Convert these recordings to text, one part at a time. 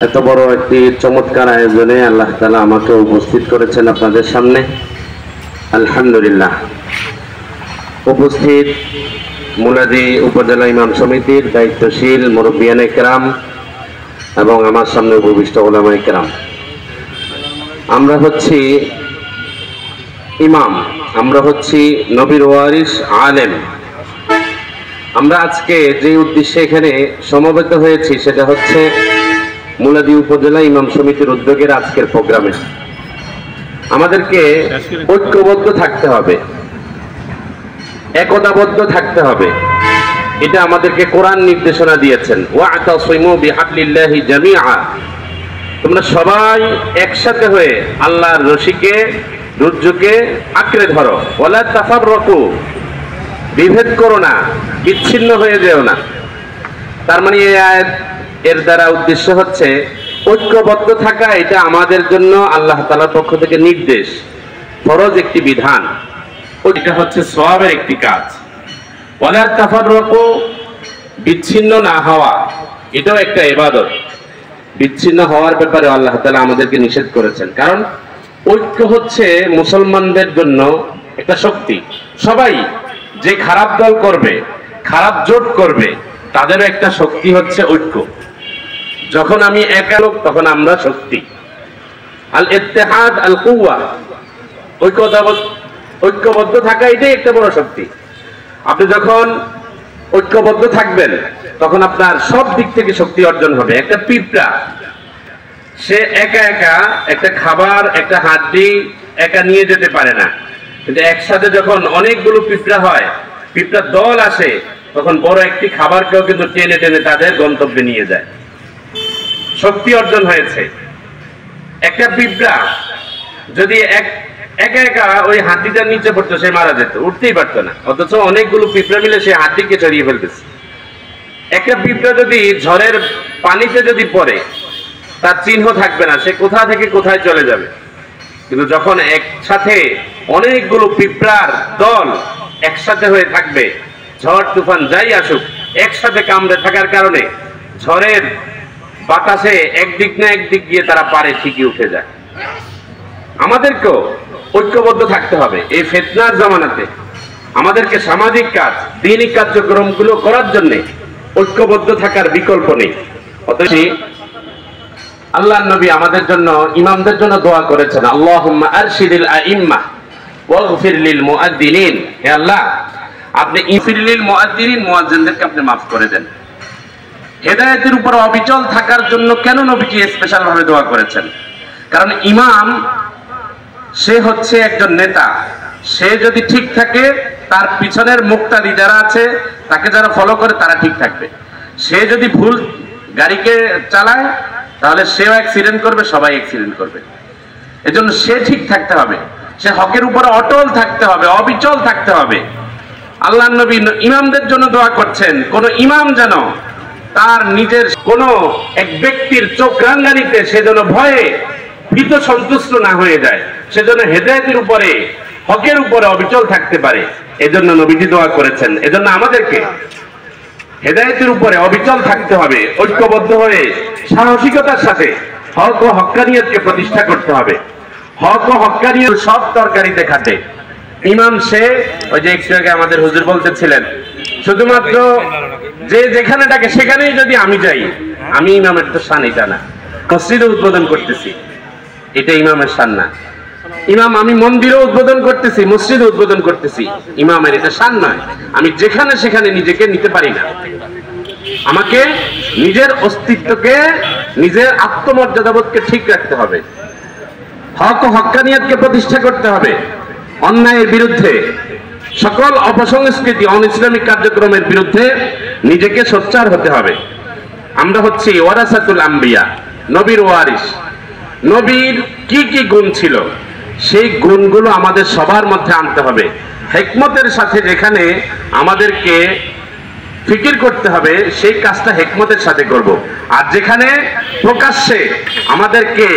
এত বড় একটি চমৎকার আয়োজনে আল্লাহ তাআলা আমাকে উপস্থিত করেছেন আপনাদের সামনে। আলহামদুলিল্লাহ। উপস্থিত মুলাদি উপজেলা ইমাম সমিতির দায়িত্বশীল মুরব্বিয়ানে কেরাম এবং আমার সামনে উপবিষ্ট উলামায়ে কেরাম, আমরা হচ্ছি ইমাম, আমরা হচ্ছি নবীর ওয়ারিস আলেম। আমরা আজকে যে উদ্দেশ্যে এখানে সমবেত হয়েছি সেটা হচ্ছে মুলাদি উপজেলা ইমাম সমিতির উদ্যোগের আজকের প্রোগ্রামে আমাদেরকে ঐক্যবদ্ধ থাকতে হবে, একতাবদ্ধ থাকতে হবে। এটা আমাদেরকে কোরআন নির্দেশনা দিয়েছেন, ওয়া'তাসিমু বিহাবলিল্লাহি জামিআ, তোমরা সবাই একসাথে হয়ে আল্লাহর রশিকে রজ্জুকে আঁকড়ে ধরো, ওয়ালা তাফাররাকু, বিভেদ করো না, বিচ্ছিন্ন হয়ে যেও না। তার মানে এই আয়াত এর দ্বারা উদ্দেশ্য হচ্ছে ঐক্যবদ্ধ থাকা। এটা আমাদের জন্য আল্লাহ তাআলার পক্ষ থেকে নির্দেশ, ফরজ একটি বিধান। ওইটা হচ্ছে সওয়াবের একটি কাজ। ওয়ালা তাফাররাকু, বিচ্ছিন্ন না হওয়া, এটাও একটা ইবাদত। বিচ্ছিন্ন হওয়ার ব্যাপারে আল্লাহ তাআলা আমাদেরকে নিষেধ করেছেন, কারণ ঐক্য হচ্ছে মুসলমানদের জন্য একটা শক্তি। সবাই যে খারাপ দল করবে, খারাপ জোট করবে, তাদেরও একটা শক্তি হচ্ছে ঐক্য। যখন আমি একা লোক তখন আমরা শক্তি। আল ইত্তেহাদ আল কুওয়া, ঐক্যবদ্ধ থাকা এটাই একটা বড় শক্তি। আপনি যখন ঐক্যবদ্ধ থাকবেন তখন আপনার সব দিক থেকে শক্তি অর্জন হবে। একটা পিঁপড়া, সে একা একা একটা খাবার, একটা হাড্ডি একা নিয়ে যেতে পারে না, কিন্তু একসাথে যখন অনেকগুলো পিঁপড়া হয়, পিঁপড়ার দল আসে, তখন বড় একটি খাবারকেও কিন্তু টেনে টেনে তাদের গন্তব্যে নিয়ে যায়। শক্তি অর্জন হয়েছে। একটা পিঁপড়া যদি একা একা ওই হাড্ডিটার নিচে পড়তো, সে মারা যেত, উঠতেই পারতো না। অথচ অনেকগুলো পিঁপড়া মিলে সে হাড্ডিকে ছড়িয়ে ফেলতেছে। একটা পিঁপড়া যদি ঝড়ের পানিতে যদি পড়ে, তার চিহ্ন থাকবে না, সে কোথা থেকে কোথায় চলে যাবে। কিন্তু যখন একসাথে অনেকগুলো পিঁপড়ার দল একসাথে হয়ে থাকবে, ঝড় তুফান যাই আসুক, একসাথে কামড়ে থাকার কারণে ঝড়ের বাতাসে একদিক না একদিক গিয়ে তারা পারে ঠিকই উঠে যায়। আমাদেরকেও ঐক্যবদ্ধ থাকতে হবে। এই ফিতনার জামানাতে আমাদেরকে সামাজিক কাজ, দ্বীনি কার্যক্রমগুলো করার জন্য ঐক্যবদ্ধ থাকার বিকল্প নেই। অতএব আল্লাহর নবী আমাদের জন্য, ইমামদের জন্য দোয়া করেছেন, আল্লাহুম্মা আরশিদিল আইম্মা ওয়াগফির লিল মুআদ্দিনিন। হে আল্লাহ, আপনি ইগফির লিল মুআদ্দিনিন, মুয়াজ্জিনদেরকে আপনি maaf করে দেন। হেদায়েতের উপর অবিচল থাকার জন্য কেন নবীজি স্পেশাল ভাবে দোয়া করেছেন? কারণ ইমাম সে হচ্ছে একজন নেতা। সে যদি ঠিক থাকে, তার পিছনের মুক্তাদি যারা আছে, তাকে যারা ফলো করে, তারা ঠিক থাকবে। সে যদি ভুল গাড়িকে চালায়, তাহলে সেও অ্যাক্সিডেন্ট করবে, সবাই অ্যাক্সিডেন্ট করবে। এজন্য সে ঠিক থাকতে হবে, সে হকের উপরে অটল থাকতে হবে, অবিচল থাকতে হবে। আল্লাহর নবী ইমামদের জন্য দোয়া করছেন, কোন ইমাম যেন তার নিজের কোন এক ব্যক্তির চোখ রাঙ্গানিতে সে যেন ভয়ে ভীত সন্তুষ্ট না হয়ে যায়, সেজন্য হেদায়েতের উপরে, হকের উপরে অবিচল থাকতে পারে। এজন্য নবীজি দোয়া করেছেন। এজন্য আমাদেরকে হেদায়েতের উপরে অবিচল থাকতে হবে, ঐক্যবদ্ধ হয়ে সাহসিকতার সাথে হক ও হক্কানিয়তকে প্রতিষ্ঠা করতে হবে। হক ও হক্কানিয়ত সব তরকারিতে খাটে। ইমাম সে, ওই যে একটু আগে আমাদের হুজুর বলতেছিলেন, শুধুমাত্র যে যেখানে ডাকে সেখানেই যদি আমি যাই, আমি ইমামের তো শান এটা না। মসজিদে উদ্বোধন করতেছি, এটা ইমামের শান না। ইমাম আমি মন্দিরে উদ্বোধন করতেছি, মসজিদে উদ্বোধন করতেছি, ইমামের এটা শান নয়। আমি যেখানে সেখানে নিজেকে নিতে পারি না। আমাকে নিজের অস্তিত্বকে, নিজের আত্মমর্যাদাবোধকে ঠিক রাখতে হবে। হক ও হক্কানিয়তকে প্রতিষ্ঠা করতে হবে। অন্যায়ের বিরুদ্ধে, সকল অপসংস্কৃতি, অন ইসলামিক কার্যক্রমের বিরুদ্ধে নিজেকে সোচ্চার হতে হবে। আমরা হচ্ছি ওয়ারাসাতুল আম্বিয়া, নবীর ওয়ারিস। নবীর কি কি গুণ ছিল, সেই গুণগুলো আমাদের সবার মধ্যে আনতে হবে। হিকমতের সাথে যেখানে আমাদেরকে ফিকির করতে হবে, সেই কাজটা হিকমতের সাথে করব। আর যেখানে প্রকাশ্যে আমাদেরকে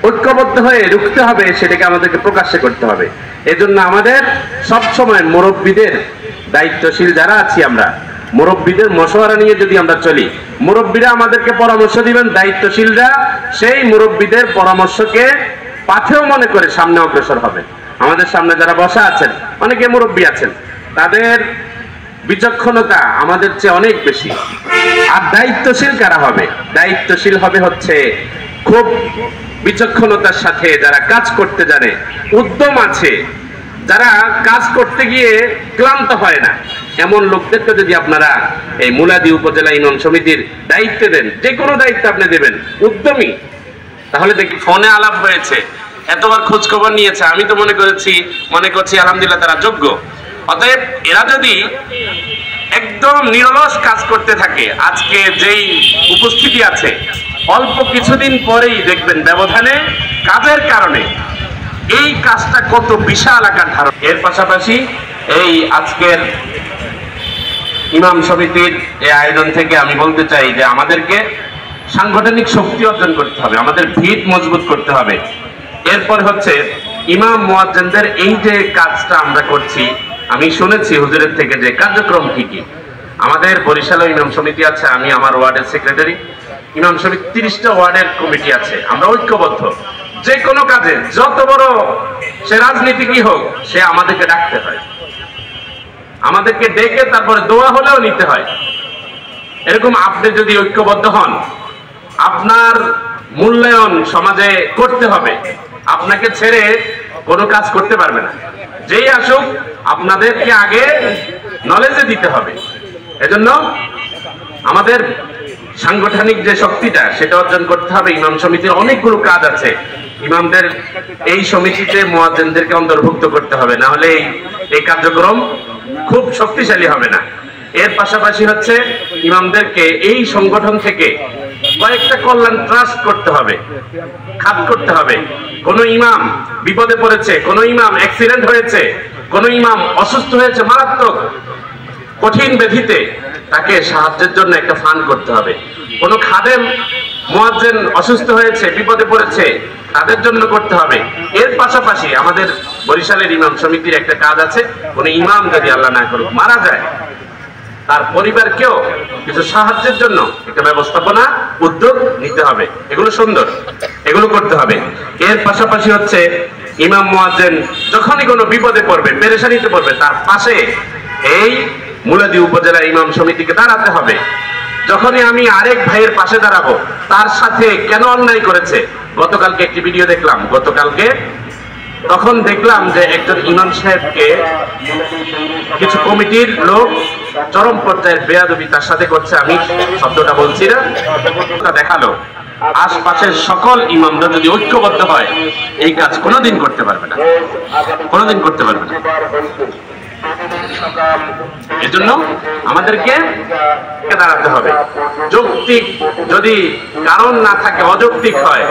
ঐক্যবদ্ধ হয়ে রুখতে হবে, সেটাকে আমাদেরকে প্রকাশ্যে করতে হবে। এজন্য আমাদের সবসময় মুরব্বীদের, দায়িত্বশীল যারা আছি আমরা, মুরব্বীদের মশওয়ারা নিয়ে যদি আমরা চলি, মুরব্বীরা আমাদেরকে পরামর্শ দিবেন, দায়িত্বশীলরা সেই মুরব্বীদের পরামর্শকে পাথেয় মনে করে সামনে অগ্রসর হবে। আমাদের সামনে যারা বসা আছেন, অনেকে মুরব্বী আছেন, তাদের বিচক্ষণতা আমাদের চেয়ে অনেক বেশি। আর দায়িত্বশীল কারা হবে? দায়িত্বশীল হবে হচ্ছে খুব বিচক্ষণতার সাথে যারা কাজ করতে জানে, উদ্যম আছে, যারা কাজ করতে গিয়ে ক্লান্ত হয় না, এমন লোকদেরকে যদি আপনারা এই মুলাদী উপজেলা ইমাম সমিতির দায়িত্ব দেন, যে কোনো দায়িত্ব আপনি দেবেন, উদ্যমী, তাহলে দেখি ফোনে আলাপ হয়েছে, এতবার খোঁজ খবর নিয়েছে, আমি তো মনে করছি আলহামদুলিল্লাহ তারা যোগ্য। অতএব এরা যদি একদম নিরলস কাজ করতে থাকে, আজকে যেই উপস্থিতি আছে, অল্প কিছুদিন পরেই দেখবেন ব্যবধানে কাজের কারণে এই কাজটা কত বিশাল আকার ধারণ। এর পাশাপাশি এই আজকের ইমাম সমিতির এই আয়োজন থেকে আমি বলতে চাই যে আমাদেরকে সাংগঠনিক শক্তি অর্জন করতে হবে, আমাদের ভিত মজবুত করতে হবে। এরপর হচ্ছে ইমাম মুয়াজ্জিনদের এই যে কাজটা আমরা করছি, আমি শুনেছি হুজুরের থেকে যে কার্যক্রম কি কি। আমাদের বরিশালে ইমাম সমিতি আছে, আমি আমার ওয়ার্ডের সেক্রেটারি। ইমাম সমিতি 30টা ওয়ার্ডের কমিটি আছে, আমরা ঐক্যবদ্ধ। যে কোনো কাজে যত বড় সে রাজনীতি কি হোক, সে আমাদেরকে ডাকতে হয়, আমাদেরকে ডেকে তারপরে দোয়া হলেও নিতে হয়। এরকম আপনি যদি ঐক্যবদ্ধ হন, আপনার মূল্যায়ন সমাজে করতে হবে, আপনাকে ছেড়ে কোনো কাজ করতে পারবে না। যেই আসুক আপনাদেরকে আগে নলেজে দিতে হবে। এজন্য আমাদের সাংগঠনিক যে শক্তিটা, সেটা অর্জন করতে হবে। ইমাম সমিতির অনেকগুলো কাজ আছে, ইমামদের এই সমিতিতে মুয়াজ্জিনদেরকে অন্তর্ভুক্ত করতে হবে, না হলে এই কার্যক্রম খুব শক্তিশালী হবে না। এর পাশাপাশি হচ্ছে ইমামদেরকে এই সংগঠন থেকে কয়েকটা কল্যাণ ট্রাস্ট করতে হবে, খাত করতে হবে। কোন ইমাম বিপদে পড়েছে, কোন ইমাম অ্যাক্সিডেন্ট হয়েছে, কোন ইমাম অসুস্থ হয়েছে মারাত্মক কঠিন ব্যাধিতে, তাকে সাহায্যের জন্য একটা ফান্ড করতে হবে। কোন খাদেম মুয়াজ্জিন অসুস্থ হয়েছে, বিপদে পড়েছে, তাদের জন্য করতে হবে। এর পাশাপাশি আমাদের বরিশালের ইমাম সমিতির একটা কাজ আছে, কোন ইমাম যদি আল্লাহ না করুক মারা যায়, তার পরিবারকেও কিছু সাহায্যের জন্য একটা ব্যবস্থাপনা উদ্যোগ নিতে হবে। এগুলো সুন্দর, এগুলো করতে হবে। এর পাশাপাশি হচ্ছে ইমাম মুয়াজ্জিন যখনই কোনো বিপদে পড়বে, পেরেশানিতে পড়বে, তার পাশে এই মুলাদী উপজেলা ইমাম সমিতিকে দাঁড়াতে হবে। যখনই আমি আরেক ভাইয়ের পাশে দাঁড়াবো, তার সাথে কেন অন্যায় করেছে, গতকালকে একটি ভিডিও দেখলাম, তখন দেখলাম যে একজন ইমাম সাহেবকে কিছু কমিটির লোক চরম পর্যায়ের বেয়াদবি তার সাথে করছে, আমি শব্দটা বলছি না, দেখালো। আশপাশের সকল ইমামরা যদি ঐক্যবদ্ধ হয়, এই কাজ কোনোদিন করতে পারবে না, কোনোদিন করতে পারবে না। এজন্য আমাদেরকে দাঁড়াতে হবে। যৌক্তিক যদি কারণ না থাকে, অযৌক্তিক হয়,